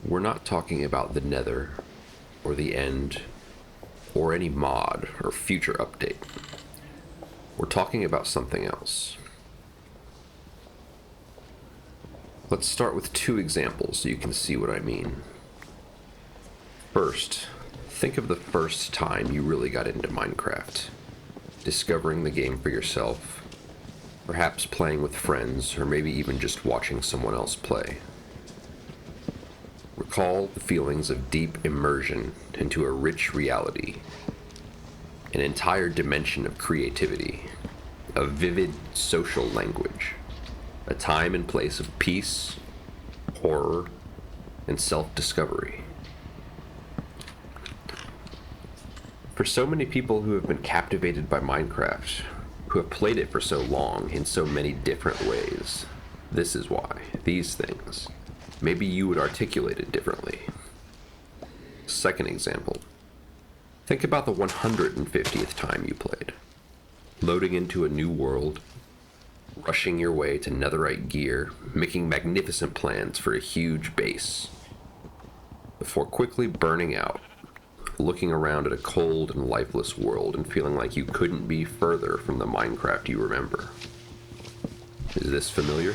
We're not talking about the Nether, or the End, or any mod or future update. We're talking about something else. Let's start with two examples so you can see what I mean. First, think of the first time you really got into Minecraft. Discovering the game for yourself, perhaps playing with friends, or maybe even just watching someone else play. Recall the feelings of deep immersion into a rich reality, an entire dimension of creativity, a vivid social language, a time and place of peace, horror, and self-discovery. For so many people who have been captivated by Minecraft, who have played it for so long in so many different ways, this is why, these things. Maybe you would articulate it differently. Second example. Think about the 150th time you played. Loading into a new world, rushing your way to netherite gear, making magnificent plans for a huge base, before quickly burning out, looking around at a cold and lifeless world and feeling like you couldn't be further from the Minecraft you remember. Is this familiar?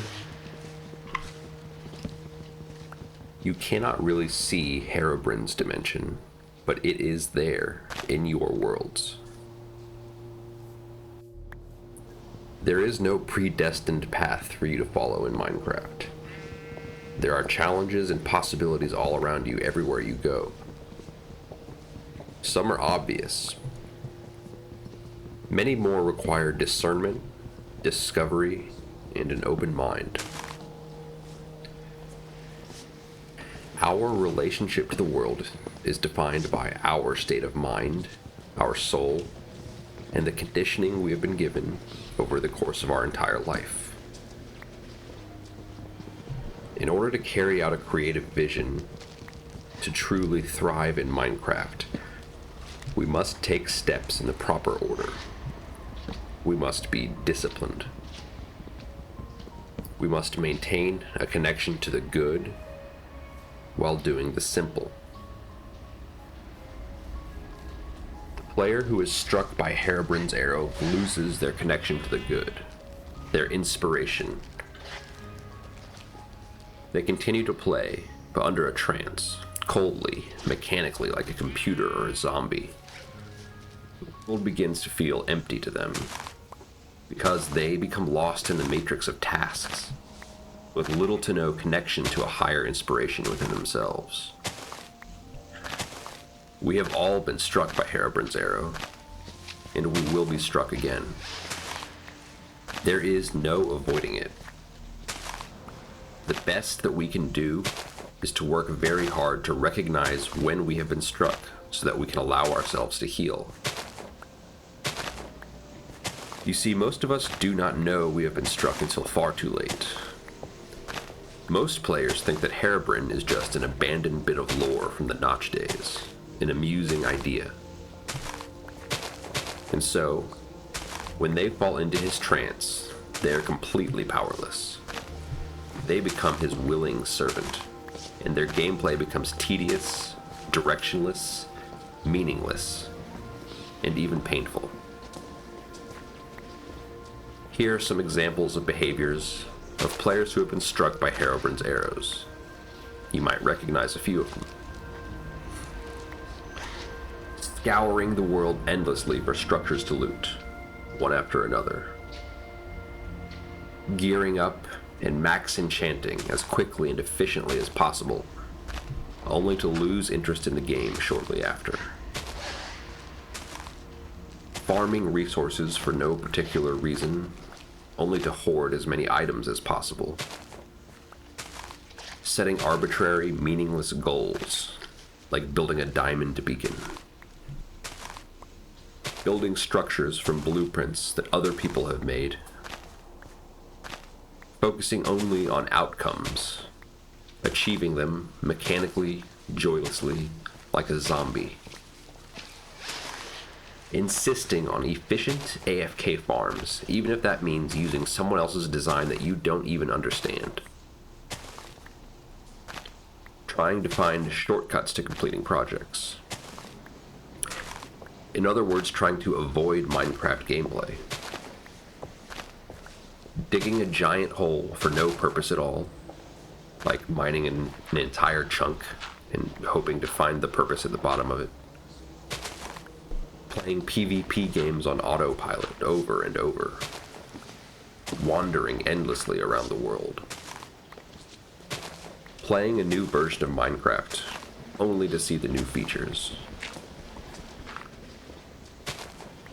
You cannot really see Herobrine's dimension, but it is there in your worlds. There is no predestined path for you to follow in Minecraft. There are challenges and possibilities all around you everywhere you go. Some are obvious. Many more require discernment, discovery, and an open mind. Our relationship to the world is defined by our state of mind, our soul, and the conditioning we have been given over the course of our entire life. In order to carry out a creative vision, to truly thrive in Minecraft, we must take steps in the proper order. We must be disciplined. We must maintain a connection to the good while doing the simple. The player who is struck by Herobrine's arrow loses their connection to the good, their inspiration. They continue to play, but under a trance, coldly, mechanically, like a computer or a zombie. The world begins to feel empty to them, because they become lost in the matrix of tasks, with little to no connection to a higher inspiration within themselves. We have all been struck by Herobrine's arrow, and we will be struck again. There is no avoiding it. The best that we can do is to work very hard to recognize when we have been struck so that we can allow ourselves to heal. You see, most of us do not know we have been struck until far too late. Most players think that Herobrine is just an abandoned bit of lore from the Notch days, an amusing idea. And so, when they fall into his trance, they are completely powerless. They become his willing servant, and their gameplay becomes tedious, directionless, meaningless, and even painful. Here are some examples of behaviors of players who have been struck by Herobrine's arrows. You might recognize a few of them. Scouring the world endlessly for structures to loot, one after another. Gearing up and max enchanting as quickly and efficiently as possible, only to lose interest in the game shortly after. Farming resources for no particular reason, only to hoard as many items as possible. Setting arbitrary, meaningless goals, like building a diamond beacon. Building structures from blueprints that other people have made. Focusing only on outcomes, achieving them mechanically, joylessly, like a zombie. Insisting on efficient AFK farms, even if that means using someone else's design that you don't even understand. trying to find shortcuts to completing projects. In other words, trying to avoid Minecraft gameplay. Digging a giant hole for no purpose at all, like mining an entire chunk and hoping to find the purpose at the bottom of it. Playing PvP games on autopilot over and over. Wandering endlessly around the world. Playing a new version of Minecraft, only to see the new features.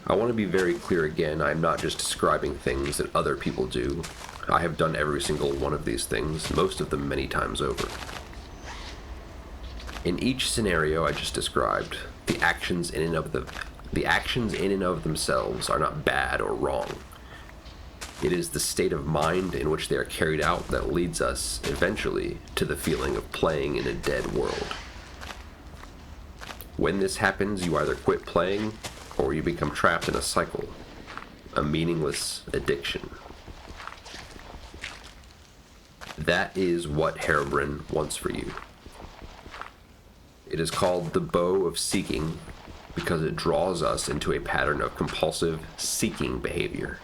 I want to be very clear again, I'm not just describing things that other people do. I have done every single one of these things, most of them many times over. In each scenario I just described, the actions in and of themselves are not bad or wrong. It is the state of mind in which they are carried out that leads us, eventually, to the feeling of playing in a dead world. When this happens, you either quit playing, or you become trapped in a cycle, a meaningless addiction. That is what Herobrine wants for you. It is called the bow of seeking because it draws us into a pattern of compulsive seeking behavior.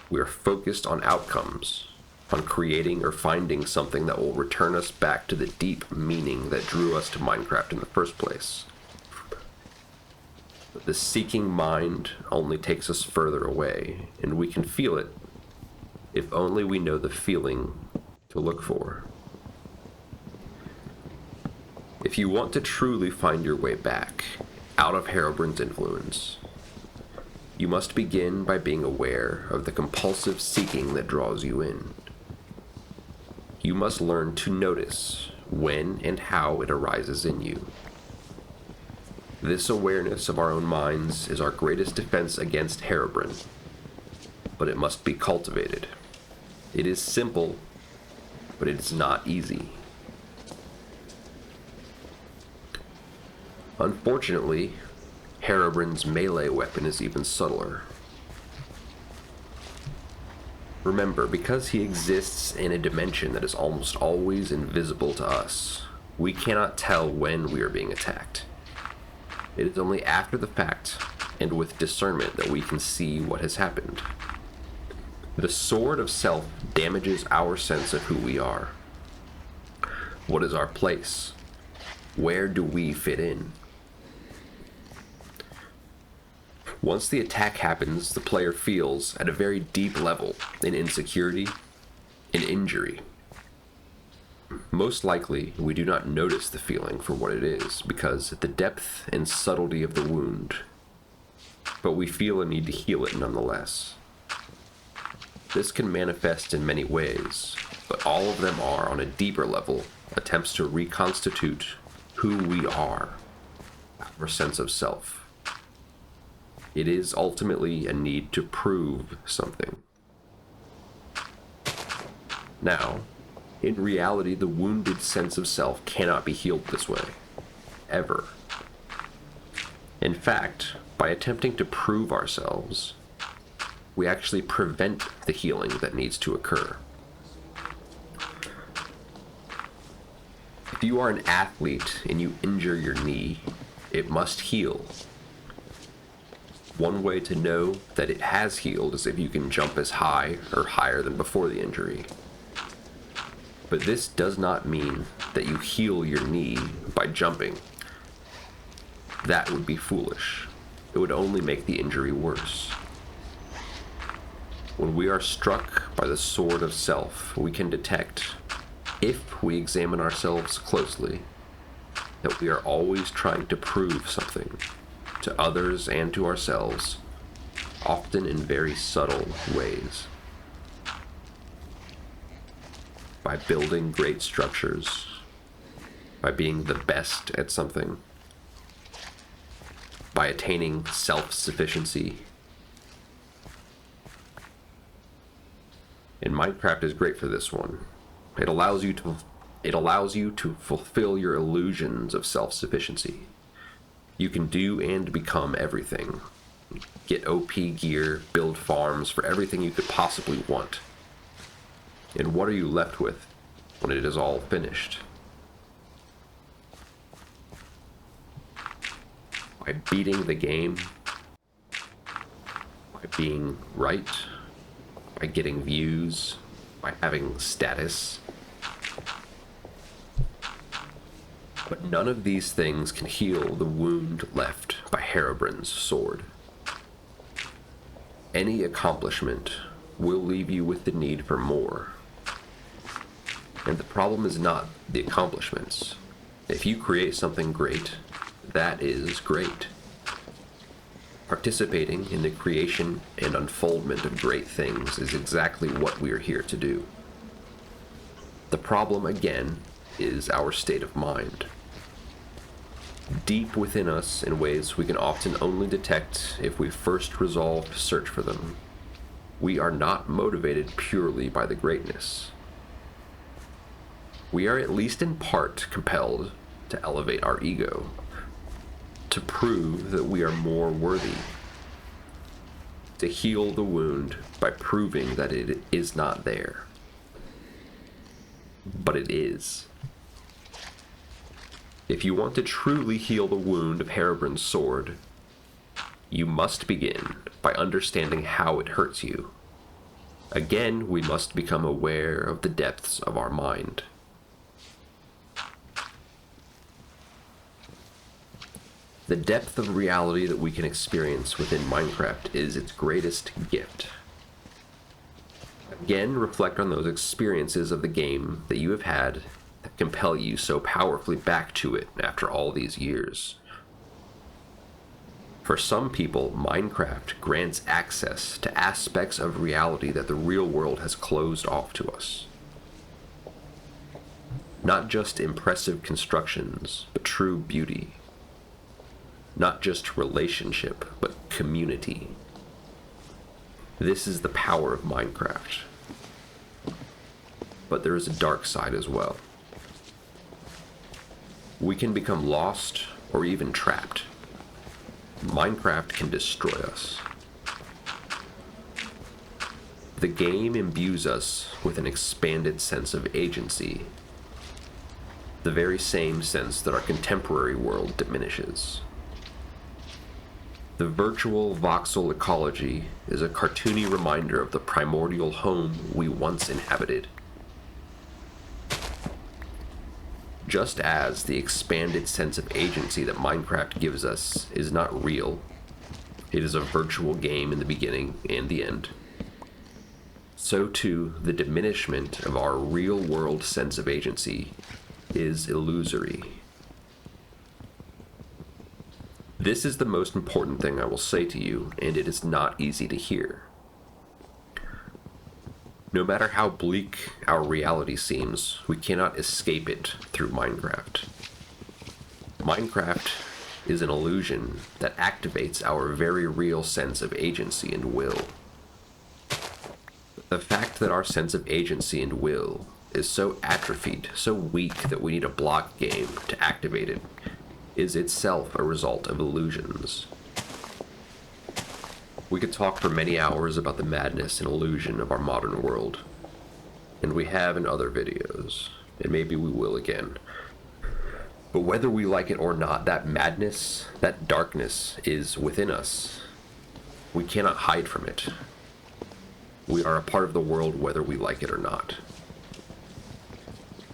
We are focused on outcomes, on creating or finding something that will return us back to the deep meaning that drew us to Minecraft in the first place. But the seeking mind only takes us further away, and we can feel it if only we know the feeling to look for. If you want to truly find your way back, out of Herobrine's influence, you must begin by being aware of the compulsive seeking that draws you in. You must learn to notice when and how it arises in you. This awareness of our own minds is our greatest defense against Herobrine, but it must be cultivated. It is simple, but it is not easy. Unfortunately, Herobrine's melee weapon is even subtler. Remember, because he exists in a dimension that is almost always invisible to us, we cannot tell when we are being attacked. It is only after the fact, and with discernment, that we can see what has happened. The sword of self damages our sense of who we are. What is our place? Where do we fit in? Once the attack happens, the player feels, at a very deep level, an insecurity, an injury. Most likely, we do not notice the feeling for what it is, because the depth and subtlety of the wound, but we feel a need to heal it nonetheless. This can manifest in many ways, but all of them are, on a deeper level, attempts to reconstitute who we are, our sense of self. It is ultimately a need to prove something. Now, in reality, the wounded sense of self cannot be healed this way, ever. In fact, by attempting to prove ourselves, we actually prevent the healing that needs to occur. If you are an athlete and you injure your knee, it must heal. One way to know that it has healed is if you can jump as high or higher than before the injury. But this does not mean that you heal your knee by jumping. That would be foolish. It would only make the injury worse. When we are struck by the sword of self, we can detect, if we examine ourselves closely, that we are always trying to prove something to others and to ourselves, often in very subtle ways. By building great structures, by being the best at something, by attaining self-sufficiency. And Minecraft is great for this one. It allows you to fulfill your illusions of self-sufficiency. You can do and become everything. Get OP gear, build farms for everything you could possibly want. And what are you left with when it is all finished? by beating the game, by being right, by getting views, by having status. But none of these things can heal the wound left by Herobrine's sword. Any accomplishment will leave you with the need for more. And the problem is not the accomplishments. If you create something great, that is great. Participating in the creation and unfoldment of great things is exactly what we are here to do. The problem, again, is our state of mind. Deep within us, in ways we can often only detect if we first resolve to search for them, we are not motivated purely by the greatness. We are at least in part compelled to elevate our ego, to prove that we are more worthy, to heal the wound by proving that it is not there. But it is. If you want to truly heal the wound of Herobrine's sword, you must begin by understanding how it hurts you. Again, we must become aware of the depths of our mind. The depth of reality that we can experience within Minecraft is its greatest gift. Again, reflect on those experiences of the game that you have had that compel you so powerfully back to it after all these years. For some people, Minecraft grants access to aspects of reality that the real world has closed off to us. Not just impressive constructions, but true beauty. Not just relationship, but community. This is the power of Minecraft. But there is a dark side as well. We can become lost or even trapped. Minecraft can destroy us. The game imbues us with an expanded sense of agency, the very same sense that our contemporary world diminishes. The virtual voxel ecology is a cartoony reminder of the primordial home we once inhabited. Just as the expanded sense of agency that Minecraft gives us is not real, it is a virtual game in the beginning and the end, so too the diminishment of our real-world sense of agency is illusory. This is the most important thing I will say to you, and it is not easy to hear. No matter how bleak our reality seems, we cannot escape it through Minecraft. Minecraft is an illusion that activates our very real sense of agency and will. The fact that our sense of agency and will is so atrophied, so weak that we need a block game to activate it, is itself a result of illusions. We could talk for many hours about the madness and illusion of our modern world, and we have in other videos, and maybe we will again. But whether we like it or not, that madness, that darkness is within us. We cannot hide from it. We are a part of the world whether we like it or not.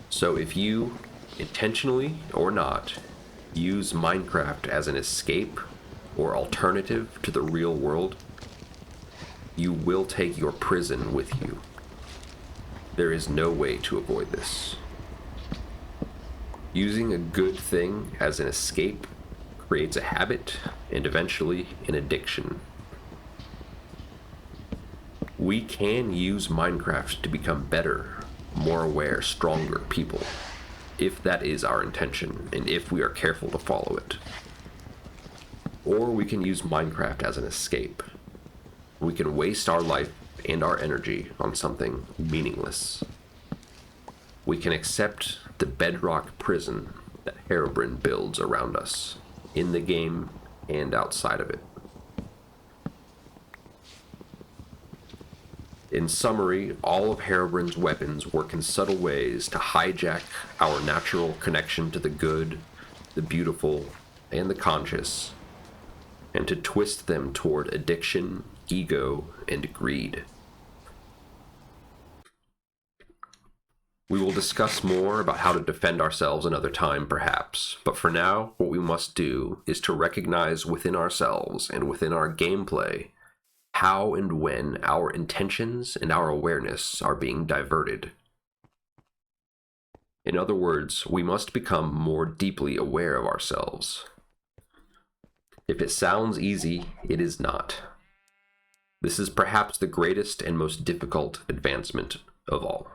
So if you, intentionally or not, use Minecraft as an escape or alternative to the real world, you will take your prison with you. There is no way to avoid this. Using a good thing as an escape creates a habit and eventually an addiction. We can use Minecraft to become better, more aware, stronger people, if that is our intention, and if we are careful to follow it. Or we can use Minecraft as an escape. We can waste our life and our energy on something meaningless. We can accept the bedrock prison that Herobrine builds around us, in the game and outside of it. In summary, all of Herobrine's weapons work in subtle ways to hijack our natural connection to the good, the beautiful, and the conscious, and to twist them toward addiction, ego, and greed. We will discuss more about how to defend ourselves another time, perhaps, but for now, what we must do is to recognize within ourselves and within our gameplay how and when our intentions and our awareness are being diverted. In other words, we must become more deeply aware of ourselves. If it sounds easy, it is not. This is perhaps the greatest and most difficult advancement of all.